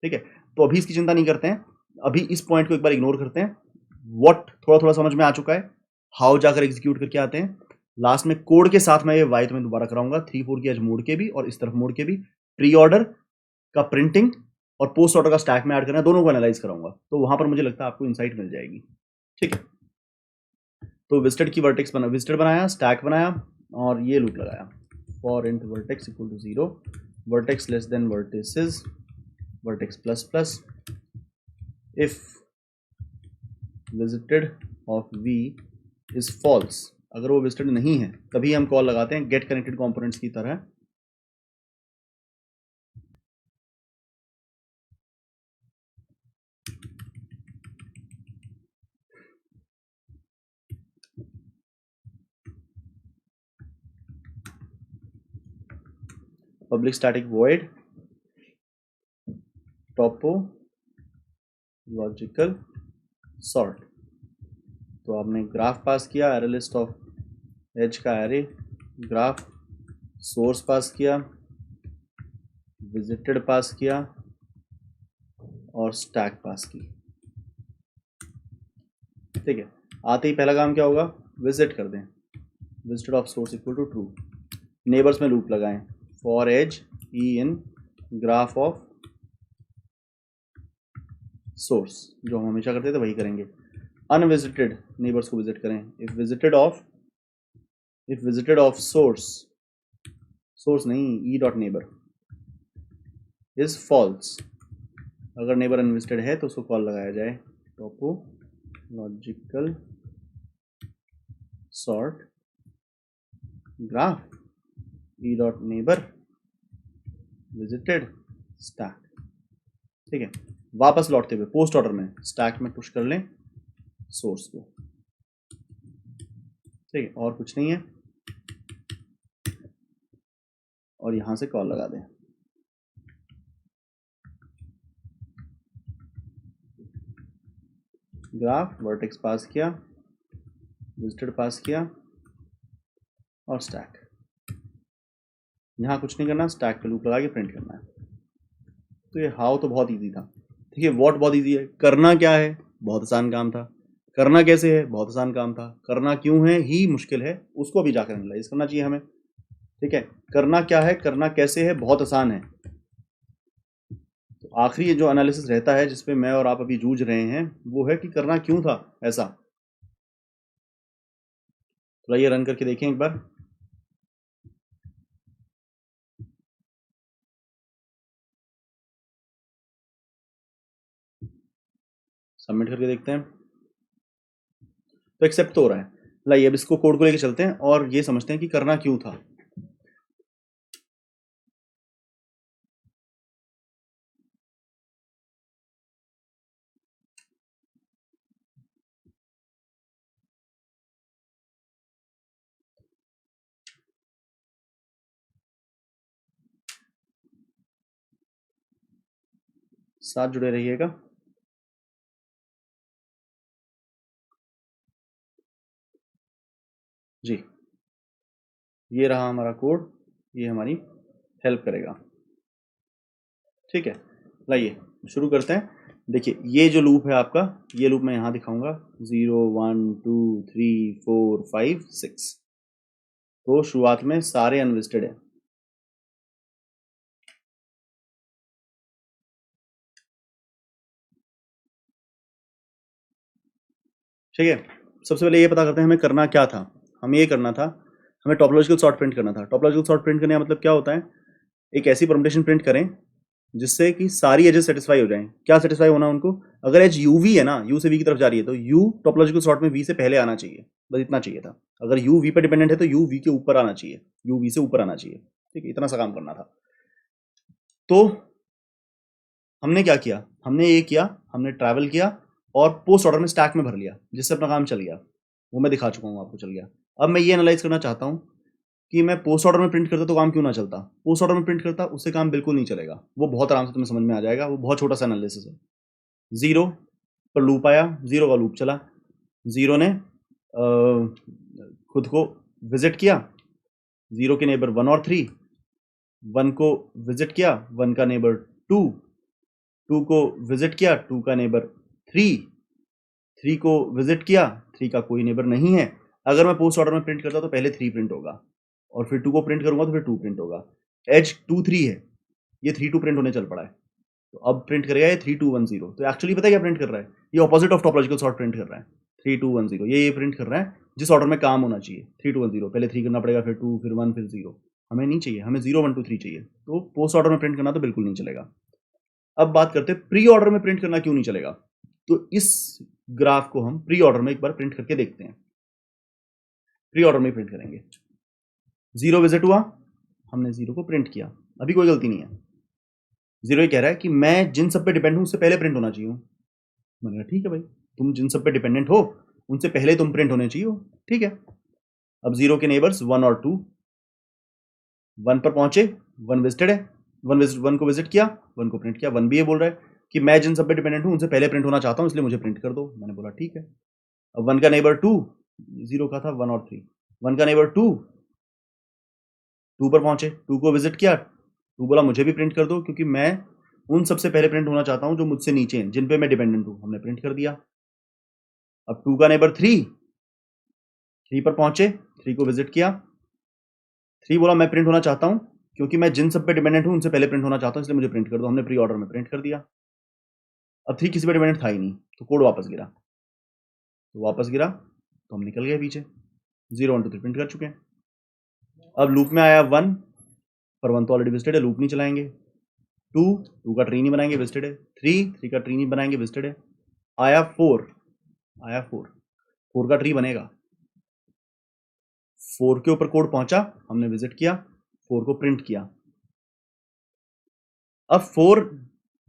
ठीक है, तो अभी इसकी चिंता नहीं करते हैं, अभी इस पॉइंट को एक बार इग्नोर करते हैं। व्हाट थोड़ा थोड़ा समझ में आ चुका है, हाउ जाकर एग्जीक्यूट करके आते हैं। लास्ट में कोड के साथ मैं ये वाई तो मैं दोबारा कराऊंगा, 3 4 की एज मोड़ के भी और इस तरफ मोड़ के भी, प्री ऑर्डर का प्रिंटिंग और पोस्ट ऑर्डर का स्टैक में ऐड करना, दोनों को एनालाइज कराऊंगा, तो वहां पर मुझे लगता है आपको इनसाइट मिल जाएगी। ठीक है, तो विजिटेड की वर्टेक्स बना, विजिटेड बनाया, स्टैक बनाया और ये लूप लगाया, for int vertex equal to 0, vertex less than vertices, vertex plus plus, if visited of v is false, अगर वो विजिटेड नहीं है तभी हम कॉल लगाते हैं गेट कनेक्टेड कंपोनेंट्स की तरह। Public static void टॉपो logical sort, तो आपने ग्राफ पास किया, एरे लिस्ट ऑफ एज का एरे, ग्राफ सोर्स पास किया, विजिटेड पास किया और स्टैक पास की। ठीक है, आते ही पहला काम क्या होगा, विजिट कर दें, visited of source equal to true, neighbours में लूप लगाएं, for edge E in graph of source, जो हम हमेशा करते थे वही करेंगे। अनविजिटेड नेबर्स को विजिट करें, इफ विजिटेड ऑफ सोर्स नहीं, E dot neighbour is false, अगर नेबर अनविजिटेड है तो उसको कॉल लगाया जाए topological sort graph E dot neighbour visited stack. ठीक है, वापस लौटते हुए पोस्ट ऑर्डर में स्टैक में पुश कर लें सोर्स को। ठीक है, और कुछ नहीं है, और यहां से कॉल लगा दें, ग्राफ वर्टेक्स पास किया, विजिटेड पास किया और स्टैक। यहां कुछ नहीं करना, स्टैक पे लूप लगा के प्रिंट करना है। तो ये हाउ तो बहुत इजी था। देखिए व्हाट बहुत इजी है, करना क्या है बहुत आसान काम था, करना कैसे है बहुत आसान काम था, करना क्यों है ही मुश्किल है, उसको अभी जाकर एनालाइज करना चाहिए हमें। ठीक है, करना क्या है करना कैसे है बहुत आसान है। तो आखिरी ये जो एनालिसिस रहता है जिसपे मैं और आप अभी जूझ रहे हैं वो है कि करना क्यों था ऐसा। तो ये रन करके देखें एक बार, सबमिट करके देखते हैं, तो एक्सेप्ट तो हो रहा है। लाइए अब इसको कोड को लेके चलते हैं और ये समझते हैं कि करना क्यों था। साथ जुड़े रहिएगा। जी, ये रहा हमारा कोड, ये हमारी हेल्प करेगा। ठीक है, लाइए शुरू करते हैं। देखिए ये जो लूप है आपका, ये लूप मैं यहाँ दिखाऊंगा 0 1 2 3 4 5 6, तो शुरुआत में सारे अनविजिटेड है। ठीक है, सबसे पहले ये पता करते हैं हमें करना क्या था। हमें ये करना था, हमें टॉपोलॉजिकल सॉर्ट प्रिंट करना था। टॉपोलॉजिकल सॉर्ट प्रिंट करने का मतलब क्या होता है, एक ऐसी परमुटेशन प्रिंट करें जिससे कि सारी एजेस सेटिस्फाई हो जाएं। क्या सेटिस्फाई होना उनको? अगर एज यू वी है ना, यू से वी की तरफ जा रही है, तो यू टोपोलॉजिकल सॉर्ट में वी से पहले आना चाहिए, बस इतना चाहिए था। अगर यू वी पर डिपेंडेंट है तो यू वी के ऊपर आना चाहिए, यू वी से ऊपर आना चाहिए। ठीक है, इतना सा काम करना था। तो हमने क्या किया, हमने ये किया, हमने ट्रैवल किया और पोस्ट ऑर्डर में स्टैक में भर लिया, जिससे अपना काम चल गया। वो मैं दिखा चुका हूँ आपको, चल गया। अब मैं ये एनालाइज करना चाहता हूँ कि मैं पोस्ट ऑर्डर में प्रिंट करता तो काम क्यों ना चलता। पोस्ट ऑर्डर में प्रिंट करता, उससे काम बिल्कुल नहीं चलेगा। वो बहुत आराम से तुम्हें समझ में आ जाएगा, वो बहुत छोटा सा एनालिसिस है। जीरो पर लूप आया, जीरो का लूप चला, जीरो ने खुद को विजिट किया, जीरो के नेबर 1 और 3, 1 को विजिट किया, 1 का नेबर 2, 2 को विजिट किया, 2 का नेबर 3, 3 को विजिट किया, 3 का कोई नेबर नहीं है। अगर मैं पोस्ट ऑर्डर में प्रिंट करता तो पहले 3 प्रिंट होगा और फिर 2 को प्रिंट करूंगा तो फिर 2 प्रिंट होगा। एज 2 3 है, ये 3 2 प्रिंट होने चल पड़ा है, तो अब प्रिंट करेगा ये 3 2 1 0। तो एक्चुअली पता है क्या प्रिंट कर रहा है? ये opposite of topological sort print कर रहा है। 3 2 1 0 ये प्रिंट कर रहा है जिस ऑर्डर में काम होना चाहिए। 3 2 1 0, पहले 3 करना पड़ेगा, फिर 2, फिर 1, फिर 0। हमें नहीं चाहिए, हमें 0 1 2 3 चाहिए। तो पोस्ट ऑर्डर में प्रिंट करना तो बिल्कुल नहीं चलेगा। अब बात करते हैं प्री ऑर्डर में प्रिंट करना क्यों नहीं चलेगा। तो इस ग्राफ को हम प्री ऑर्डर में एक बार प्रिंट करके देखते हैं। प्री ऑर्डर में प्रिंट करेंगे, 0 विजिट हुआ, हमने 0 को प्रिंट किया, अभी कोई गलती नहीं है। 0 ये कह रहा है कि मैं जिन सब पे डिपेंड हूं उससे पहले प्रिंट होना चाहिए। मैंने कहा ठीक है भाई, तुम जिन सब पे डिपेंडेंट हो उनसे पहले तुम प्रिंट होने चाहिए हो, ठीक है। अब 0 के नेबर्स 1 और 2, 1 पर पहुंचे, 1 विजिटेड है, 1 को विजिट किया, 1 को प्रिंट किया। 1 भी ये बोल रहा है कि मैं जिन सब पे डिपेंडेंट हूं उनसे पहले प्रिंट होना चाहता हूं, इसलिए मुझे प्रिंट कर दो। मैंने बोला ठीक है। अब 1 का नेबर 2, 0 का था 1 और 3, 1 का नेबर 2, 2 पर पहुंचे, 2 को विजिट किया, 2 बोला मुझे भी प्रिंट कर दो क्योंकि मैं उन सबसे पहले प्रिंट होना चाहता हूं जो मुझसे नीचे हैं, जिन पे मैं डिपेंडेंट हूं। हमने प्रिंट कर दिया। अब 2 का नेबर 3, 3 पर पहुंचे, 3 को विजिट किया, 3 बोला मैं प्रिंट होना चाहता हूं क्योंकि मैं जिन सब पे डिपेंडेंट हूं उनसे पहले प्रिंट होना चाहता हूं, इसलिए मुझे प्रिंट कर दो। हमने प्री ऑर्डर में प्रिंट कर दिया। अब 3 किसी पे डिपेंडेंट था ही नहीं, तो कोड वापस गिरा, तो हम निकल गए पीछे। 0 1 2 3 प्रिंट कर चुके हैं। अब लूप में आया 1, पर 1 तो ऑलरेडी विजिटेड है, लूप नहीं चलाएंगे। 2 का ट्री नहीं बनाएंगे, विजिटेड है। 3 का ट्री नहीं बनाएंगे, विजिटेड है। आया 4 का ट्री बनेगा। 4 के ऊपर कोड पहुंचा, हमने विजिट किया, 4 को प्रिंट किया। अब 4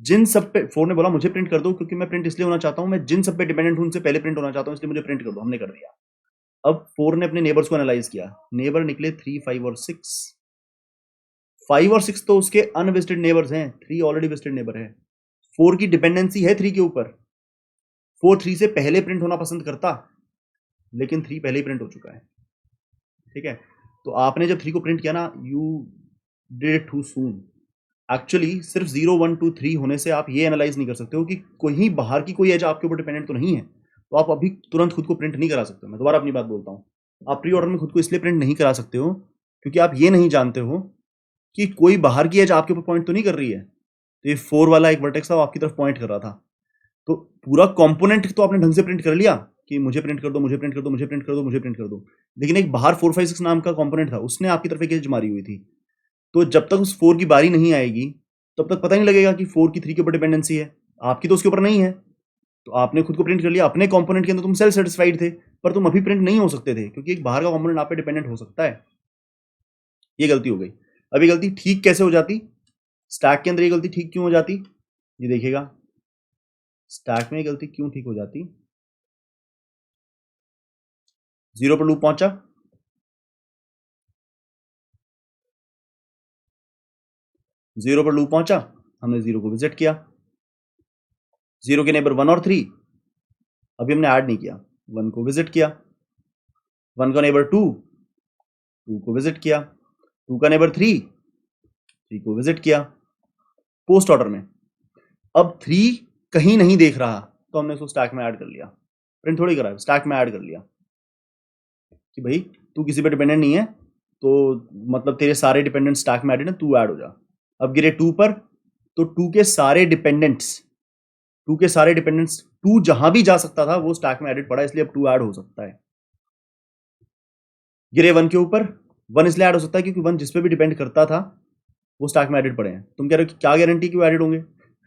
जिन सब पे, 4 ने बोला मुझे प्रिंट कर दो क्योंकि मैं प्रिंट इसलिए होना चाहता हूं, मैं जिन सब पे डिपेंडेंट हूं उनसे पहले प्रिंट होना चाहता हूं, इसलिए मुझे प्रिंट कर दो। हमने कर दिया। अब 4 ने अपने नेबर्स को एनालाइज किया, नेबर निकले 3 5 और 6। 5 और 6 तो उसके अनविजिटेड नेबर्स हैं, 3 ऑलरेडी विजिटेड नेबर है। 4 की डिपेंडेंसी है 3 के ऊपर। 4 3 से पहले प्रिंट होना पसंद करता, लेकिन 3 पहले ही प्रिंट हो चुका है, ठीक है। तो आपने जब 3 को प्रिंट किया ना, you did it too soon. Actually सिर्फ 0 1 2 3 होने से आप ये एनालाइज नहीं कर सकते हो कि कोई बाहर की कोई एज आपके ऊपर डिपेंडेंट तो नहीं है, तो आप अभी तुरंत खुद को प्रिंट नहीं करा सकते। मैं दोबारा अपनी बात बोलता हूँ, आप प्री ऑर्डर में खुद को इसलिए प्रिंट नहीं करा सकते हो क्योंकि आप ये नहीं जानते हो कि कोई बाहर की एज आपके ऊपर पॉइंट तो नहीं कर रही है। तो ये 4 वाला एक वर्टेक्स था, वो आपकी तरफ पॉइंट कर रहा था, तो पूरा कंपोनेंट तो आपने ढंग से प्रिंट कर लिया कि मुझे प्रिंट कर दो, मुझे प्रिंट कर दो, मुझे प्रिंट कर दो, मुझे प्रिंट कर दो। लेकिन एक बाहर 4 5 6 नाम का कंपोनेंट था, उसने आपकी तरफ एक एज मारी हुई थी। तो जब तक उस 4 की बारी नहीं आएगी तब तक पता नहीं लगेगा कि 4 की 3 के ऊपर डिपेंडेंसी है, आपकी तो उसके ऊपर नहीं है। तो आपने खुद को प्रिंट कर लिया अपने कंपोनेंट के अंदर, तुम सेल्फ सेटिस्फाइड थे, पर तुम अभी प्रिंट नहीं हो सकते थे क्योंकि एक बाहर का कंपोनेंट आप पे डिपेंडेंट हो सकता है। ये गलती हो गई। अभी गलती ठीक कैसे हो जाती, स्टैक के अंदर ये गलती ठीक क्यों हो जाती, ये देखिएगा स्टैक में ये गलती क्यों ठीक हो जाती। 0 पर लूप पहुंचा, 0 पर लूप पहुंचा, हमने 0 को विजिट किया, 0 के नेबर 1 और 3 अभी हमने ऐड नहीं किया, 1 को विजिट किया, 1 का नेबर 2 को विजिट किया, 2 का नेबर 3 को विजिट किया पोस्ट ऑर्डर में। अब 3 कहीं नहीं देख रहा तो हमने उसको स्टैक में ऐड कर लिया, प्रिंट थोड़ी करा, स्टैक में ऐड कर लिया कि भाई तू किसी पे डिपेंडेंट नहीं है, तो मतलब तेरे सारे डिपेंडेंट स्टैक में ऐड है, तू ऐड हो जा। अब गिरे 2 पर, तो 2 के सारे डिपेंडेंट्स 2 जहां भी जा सकता था वो स्टैक में एडिट पड़ा, इसलिए अब 2 ऐड हो सकता है। गिरे 1 के ऊपर, 1 इसलिए ऐड हो सकता है क्योंकि 1 जिस पे भी डिपेंड करता था वो स्टैक में एडिड पड़े हैं। तुम कह रहे हो कि क्या गारंटी कि वो एडिड होंगे?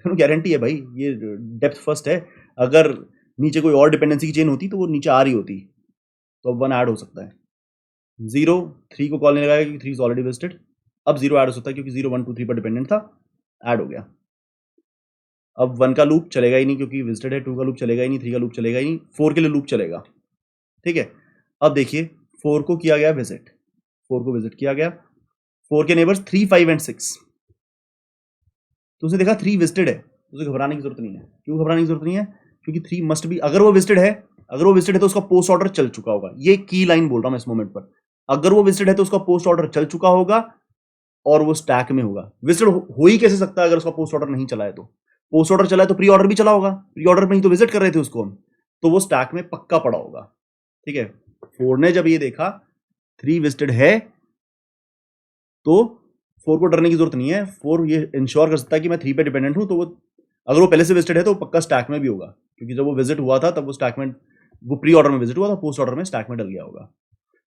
गारंटी है भाई, ये डेप्थ फर्स्ट है। अगर नीचे कोई और डिपेंडेंसी की चेन होती तो वो नीचे आ रही होती, तो अब 1 ऐड हो सकता है। 0 3 को कॉल नहीं लगाएगा क्योंकि 3 इज ऑलरेडी वेस्टेड। अब 0 ऐड हो सकता है क्योंकि 0 1 2 3 पर डिपेंडेंट था, ऐड हो गया। अब 1 का लूप चलेगा ही नहीं क्योंकि विजिटेड है, 2 का लूप चलेगा ही नहीं, 3 का लूप चलेगा ही नहीं, 4 के लिए लूप चलेगा। ठीक है, अब देखिए 4 को किया गया विजिट, 4 को विजिट किया गया, 4 के नेबर्स 3 5 एंड 6। तो उसने देखा 3 विजिटेड है, उसे घबराने की जरूरत नहीं है। क्यों घबराने की जरूरत नहीं है? क्योंकि 3 मस्ट भी, अगर वो विजिटेड है, अगर वो विजिटेड है तो उसका पोस्ट ऑर्डर चल चुका होगा। ये की लाइन बोल रहा हूं मैं इस मोमेंट पर। अगर वो विजिटेड है तो उसका पोस्ट ऑर्डर चल चुका होगा और वो स्टैक में होगा। विजिटेड हो ही कैसे सकता है अगर उसका पोस्ट ऑर्डर नहीं चला है? तो पोस्ट ऑर्डर चला है तो प्री ऑर्डर भी चला होगा, प्री ऑर्डर में ही तो विजिट कर रहे थे उसको हम, तो वो स्टैक में पक्का पड़ा होगा। ठीक है, 4 ने जब ये देखा 3 विजिटेड है तो 4 को डरने की जरूरत नहीं है। 4 ये इंश्योर कर सकता है कि मैं 3 पे डिपेंडेंट हूं, तो वो अगर वो पहले से विजिटेड है तो पक्का स्टैक में भी होगा, क्योंकि जब वो विजिट हुआ था तब वो स्टैक में, वो प्री ऑर्डर में विजिट हुआ था, पोस्ट ऑर्डर में स्टैक में डल गया होगा।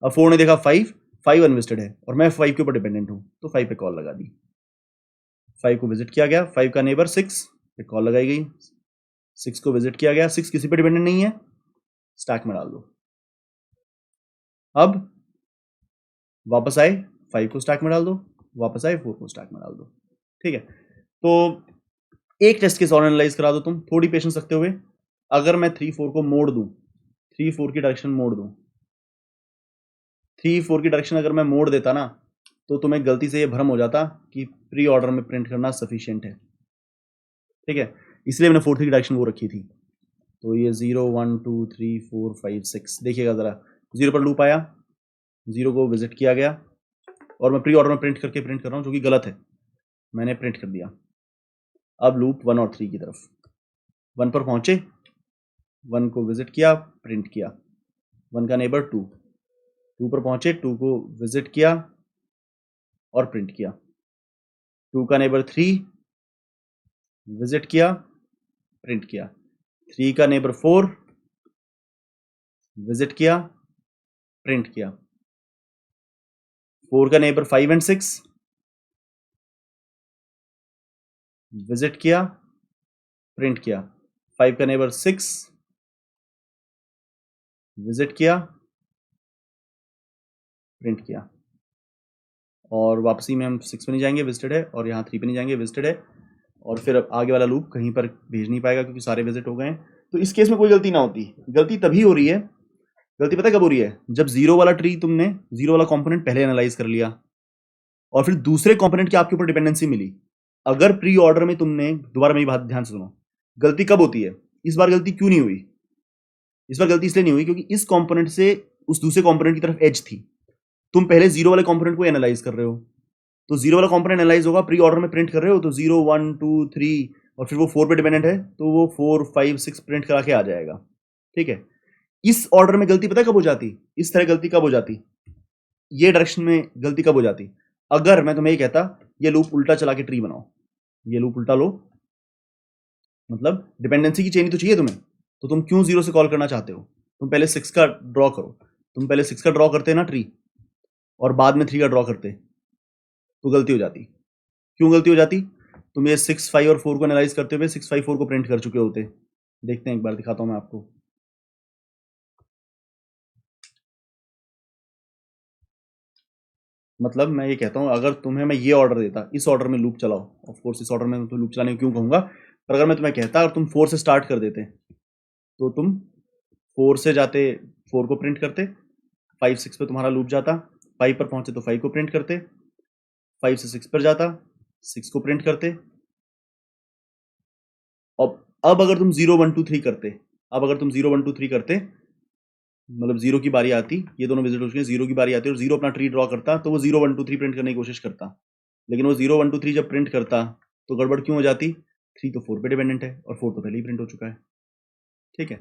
अब 4 ने देखा 5 अनविजिटेड है और मैं 5 के ऊपर डिपेंडेंट हूं, तो 5 पे कॉल लगा दी। 5 को विजिट किया गया, 5 का नेबर 6 पे कॉल लगाई गई, 6 को विजिट किया गया, 6 किसी पे डिपेंडेंट नहीं है, स्टैक में डाल दो। अब वापस आए 5 को स्टैक में डाल दो, वापस आए 4 को स्टैक में डाल दो। ठीक है, तो एक टेस्ट केस और एनालाइज करा दो तुम, थोड़ी पेशेंस रखते हुए। अगर मैं 3 4 को मोड़ दूं, 3 4 की डायरेक्शन मोड़ दूं, 3 4 की डायरेक्शन अगर मैं मोड़ देता ना, तो तुम्हें गलती से ये भ्रम हो जाता कि प्री ऑर्डर में प्रिंट करना सफिशिएंट है। ठीक है, इसलिए मैंने 4 3 की डायरेक्शन वो रखी थी। तो ये 0 1 2 3 4 5 6, देखिएगा जरा, 0 पर लूप आया, 0 को विजिट किया गया और मैं प्री ऑर्डर में प्रिंट करके प्रिंट कर रहा हूँ, जो कि गलत है, मैंने प्रिंट कर दिया। अब लूप 1 और 3 की तरफ, 1 पर पहुंचे, 1 को विजिट किया, प्रिंट किया, 1 का नेबर 2 पर पहुंचे, 2 को विजिट किया और प्रिंट किया, 2 का नेबर 3 विजिट किया, प्रिंट किया, 3 का नेबर 4 विजिट किया, प्रिंट किया, 4 का नेबर 5 एंड 6 विजिट किया, प्रिंट किया, 5 का नेबर 6 विजिट किया, प्रिंट किया, और वापसी में हम 6 पे नहीं जाएंगे, विजिटेड है, और यहाँ 3 पे नहीं जाएंगे, विजिटेड है, और फिर अब आगे वाला लूप कहीं पर भेज नहीं पाएगा क्योंकि सारे विजिट हो गए हैं। तो इस केस में कोई गलती ना होती, गलती तभी हो रही है, गलती पता है कब हो रही है? जब 0 वाला ट्री, तुमने 0 वाला कंपोनेंट पहले एनालाइज कर लिया और फिर दूसरे कंपोनेंट की आपके ऊपर डिपेंडेंसी मिली। अगर प्री ऑर्डर में तुमने, दोबारा मेरी बात ध्यान से सुनो, गलती कब होती है? इस बार गलती क्यों नहीं हुई? इस बार गलती इसलिए नहीं हुई क्योंकि इस कंपोनेंट से उस दूसरे कंपोनेंट की तरफ एज थी। तुम पहले 0 वाले कंपोनेंट को एनालाइज कर रहे हो, तो 0 वाला कंपोनेंट एनालाइज होगा, प्री ऑर्डर में प्रिंट कर रहे हो, तो 0 1 2 3 और फिर वो 4 पे डिपेंडेंट है, तो वो 4 5 6 प्रिंट करा के आ जाएगा। ठीक है, इस ऑर्डर में गलती पता है कब हो जाती? इस तरह गलती कब हो जाती, ये डायरेक्शन में गलती कब हो जाती? अगर मैं तुम्हें ये कहता ये लूप उल्टा चला के ट्री बनाओ, ये लूप उल्टा लो, मतलब डिपेंडेंसी की चेन ही तो चाहिए तुम्हें, तो तुम क्यों 0 से कॉल करना चाहते हो? तुम पहले 6 का ड्रॉ करो, तुम पहले 6 का ड्रॉ करते ना ट्री, और बाद में 3 का ड्रॉ करते, तो गलती हो जाती। क्यों गलती हो जाती? तुम ये 6 5 और 4 को एनालाइज करते हुए 6 5 4 को प्रिंट कर चुके होते। देखते हैं, एक बार दिखाता हूं मैं आपको। मतलब मैं ये कहता हूं, अगर तुम्हें मैं ये ऑर्डर देता, इस ऑर्डर में लूप चलाओ, ऑफ कोर्स इस ऑर्डर में तो लूप चलाने को क्यों कहूंगा, पर अगर मैं तुम्हें कहता और तुम 4 से स्टार्ट कर देते, तो तुम 4 से जाते, 4 को प्रिंट करते, 5 6 पे तुम्हारा लूप जाता, 5 पर पहुंचे तो 5 को प्रिंट करते, 5 से 6 पर जाता, 6 को प्रिंट करते। अब अगर तुम 0 1 2 3 करते, अब अगर तुम 0 1 2 3 करते, मतलब 0 की बारी आती, ये दोनों विजिट हो चुके हैं, 0 की बारी आती और 0 अपना ट्री ड्रॉ करता, तो वो 0 1 2 3 प्रिंट करने की कोशिश करता, लेकिन वो 0 1 2 3 जब प्रिंट करता तो गड़बड़ क्यों हो जाती? 3 तो 4 पे डिपेंडेंट है और 4 तो पहले ही प्रिंट हो चुका है। ठीक है,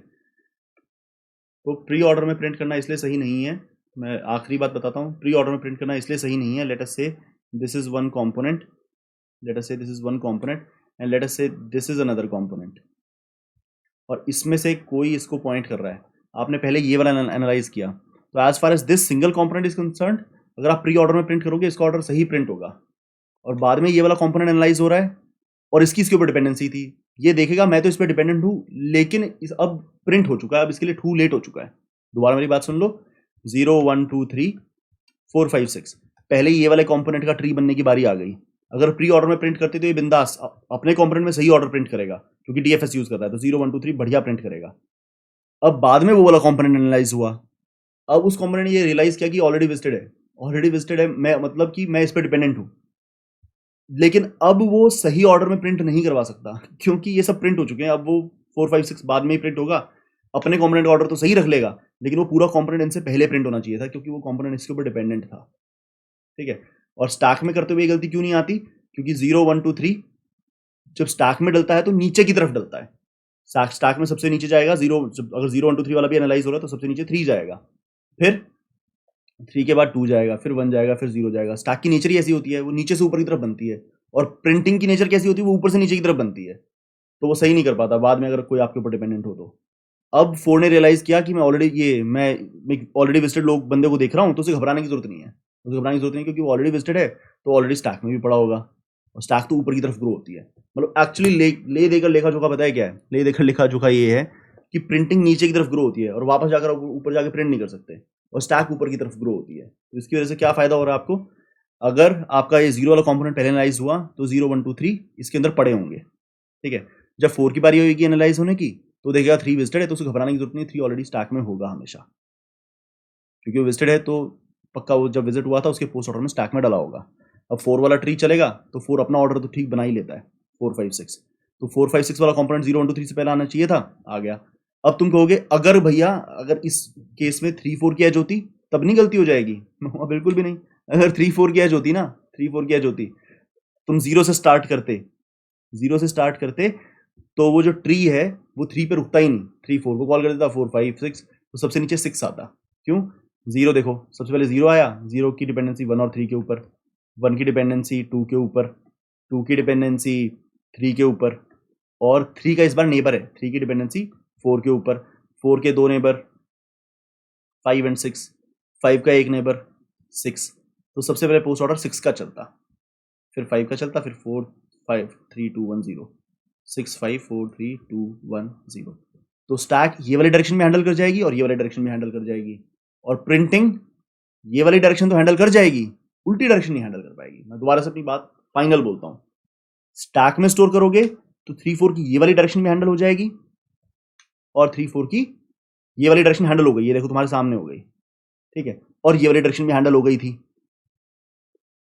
तो प्री ऑर्डर में प्रिंट करना इसलिए सही नहीं है, मैं आखिरी बात बताता हूँ, प्री ऑर्डर में प्रिंट करना इसलिए सही नहीं है। Let us say this is one component, let us say this is one component and let us say this is another component, और इसमें से कोई इसको पॉइंट कर रहा है, आपने पहले ये वाला एनालाइज किया, तो as far as this single component is concerned, अगर आप प्री ऑर्डर में प्रिंट करोगे इसका ऑर्डर सही प्रिंट होगा, और बाद में ये वाला कंपोनेंट एनालाइज हो रहा है और इसके ऊपर डिपेंडेंसी थी, ये देखेगा मैं तो इस पर डिपेंडेंट हूँ, लेकिन अब प्रिंट हो चुका है, अब इसके लिए टू लेट हो चुका है। दोबारा मेरी बात सुन लो, 0 1 2 3 4 5 6, पहले ये वाले कंपोनेंट का ट्री बनने की बारी आ गई। अगर प्री ऑर्डर में प्रिंट करते तो ये बिंदास अपने कंपोनेंट में सही ऑर्डर प्रिंट करेगा, क्योंकि डीएफएस यूज कर रहा है, तो 0 1 2 3 बढ़िया प्रिंट करेगा। अब बाद में वो वाला कंपोनेंट एनालाइज हुआ, अब उस कंपोनेंट ने ये रियलाइज किया कि ऑलरेडी विजिटेड है, मैं मतलब कि मैं इस पर डिपेंडेंट हूँ, लेकिन अब वो सही ऑर्डर में प्रिंट नहीं करवा सकता, क्योंकि ये सब प्रिंट हो चुके हैं। अब वो 4 5 6 बाद में ही प्रिंट होगा, अपने कंपोनेंट का ऑर्डर तो सही रख लेगा, लेकिन वो पूरा कंपोनेंट इनसे पहले प्रिंट होना चाहिए था, क्योंकि वो कंपोनेंट इसके ऊपर डिपेंडेंट था। ठीक है, और स्टैक में करते हुए गलती क्यों नहीं आती, क्योंकि 0 1 2 3 जब स्टैक में डलता है तो नीचे की तरफ डलता है, स्टैक में सबसे नीचे जाएगा 0, अगर 0 1 2 3 वाला भी एनालाइज हो रहा है तो सबसे नीचे 3 जाएगा, फिर 3 के बाद 2 जाएगा, फिर 1 जाएगा, फिर 0 जाएगा। स्टैक की नेचर ही ऐसी होती है, वो नीचे से ऊपर की तरफ बनती है, और प्रिंटिंग की नेचर कैसी होती है, वो ऊपर से नीचे की तरफ बनती है, तो वो सही नहीं कर पाता बाद में अगर कोई आपके ऊपर डिपेंडेंट हो तो। अब 4 ने रियलाइज किया कि मैं ऑलरेडी विजिटेड लोग बंदे को देख रहा हूँ, तो उसे घबराने की जरूरत नहीं है, क्योंकि वो ऑलरेडी विजिटेड है, तो ऑलरेडी स्टैक में भी पड़ा होगा, और स्टैक तो ऊपर की तरफ ग्रो होती है। मतलब एक्चुअली ले देकर लेखा जोखा पता है क्या है, ले देकर लेखा जोखा ये है कि प्रिंटिंग नीचे की तरफ ग्रो होती है और वापस जाकर ऊपर जाकर प्रिंट नहीं कर सकते, और स्टैक ऊपर की तरफ ग्रो होती है। तो इसकी वजह से क्या फायदा हो रहा है आपको, अगर आपका ये 0 वाला कंपोनेंट पहले एनालाइज हुआ तो 0 1 2 3 इसके अंदर पड़े होंगे। ठीक है, जब 4 की बारी होगी एनालाइज होने की, तो देखेगा 3 विजिटेड है, तो उसे घबराने की जरूरत नहीं, 3 ऑलरेडी स्टैक में होगा हमेशा, क्योंकि वो विजिटेड है तो पक्का वो जब विजिट हुआ था उसके पोस्ट ऑर्डर में स्टैक में डला होगा। अब 4 वाला ट्री चलेगा तो 4 अपना ऑर्डर तो ठीक बना ही लेता है, 4 5 6, तो 4 5 6 वाला कंपोनेंट 0 1 2 3 से पहले आना चाहिए था, आ गया। अब तुम कहोगे अगर भैया अगर इस केस में 3 4 की एज होती तब नहीं गलती हो जाएगी, बिल्कुल भी नहीं। अगर 3 4 की एज होती ना, 3 4 की एज होती, तुम 0 से स्टार्ट करते तो वो जो ट्री है वो 3 पे रुकता ही नहीं, 3 4 को कॉल कर देता, 4 5 6, तो सबसे नीचे 6 आता। क्यों, 0 देखो सबसे पहले 0 आया, 0 की डिपेंडेंसी 1 और 3 के ऊपर, 1 की डिपेंडेंसी 2 के ऊपर, 2 की डिपेंडेंसी 3 के ऊपर, और 3 का इस बार नेबर है, 3 की डिपेंडेंसी 4 के ऊपर, 4 के 2 नेबर 5 एंड 6, 5 का एक नेबर 6, तो सबसे पहले पोस्ट ऑर्डर 6 का चलता, फिर 5 का चलता, फिर 4 5 3 2 1 0, 6 5 4 3 2 1 0। तो स्टैक ये वाले डायरेक्शन में हैंडल कर जाएगी और ये वाले डायरेक्शन में हैंडल कर जाएगी, और प्रिंटिंग ये वाली डायरेक्शन तो हैंडल कर जाएगी, उल्टी डायरेक्शन नहीं हैंडल कर पाएगी। मैं दोबारा से अपनी बात फाइनल बोलता हूँ, स्टैक में स्टोर करोगे तो 3 4 की ये वाली डायरेक्शन में हैंडल हो जाएगी, और 3 4 की ये वाली डायरेक्शन हैंडल हो गई, ये देखो तुम्हारे सामने हो गई। ठीक है, और ये वाली डायरेक्शन में हैंडल हो गई थी।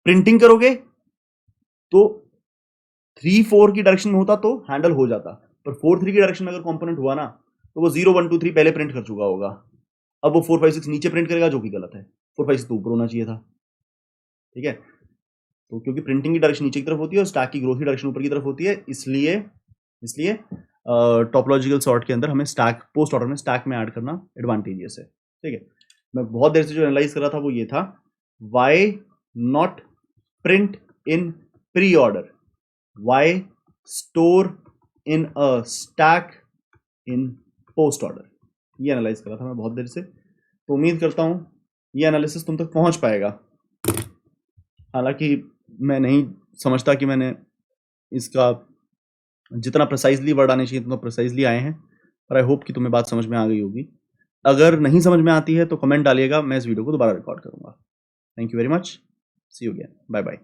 प्रिंटिंग करोगे तो 3 4 की डायरेक्शन में होता तो हैंडल हो जाता, पर 4 3 की डायरेक्शन में अगर कंपोनेंट हुआ ना तो वो 0 1 2 3 पहले प्रिंट कर चुका होगा, अब वो 4 5 6 नीचे प्रिंट करेगा, जो कि गलत है, 4 5 6 तो ऊपर होना चाहिए था। ठीक है, तो क्योंकि प्रिंटिंग की डायरेक्शन नीचे की तरफ होती है और स्टैक की ग्रोथ की डायरेक्शन ऊपर की तरफ होती है, इसलिए टॉपोलॉजिकल सॉर्ट के अंदर हमें स्टैक पोस्ट ऑर्डर में स्टैक में ऐड करना एडवांटेजियस है। ठीक है, मैं बहुत देर से जो एनालाइज कर रहा था वो ये था, why not print in pre order, why store in a stack in post order, ये एनालाइज कर रहा था मैं बहुत देर से। तो उम्मीद करता हूं ये एनालिसिस तुम तक पहुंच पाएगा, हालांकि मैं नहीं समझता कि मैंने इसका जितना प्रिसाइजली वर्ड आने चाहिए उतना प्रिसाइजली आए हैं, पर आई होप कि तुम्हें बात समझ में आ गई होगी। अगर नहीं समझ में आती है तो कमेंट डालिएगा, मैं इस वीडियो को दोबारा रिकॉर्ड करूंगा। Thank you very much, see you again, bye bye.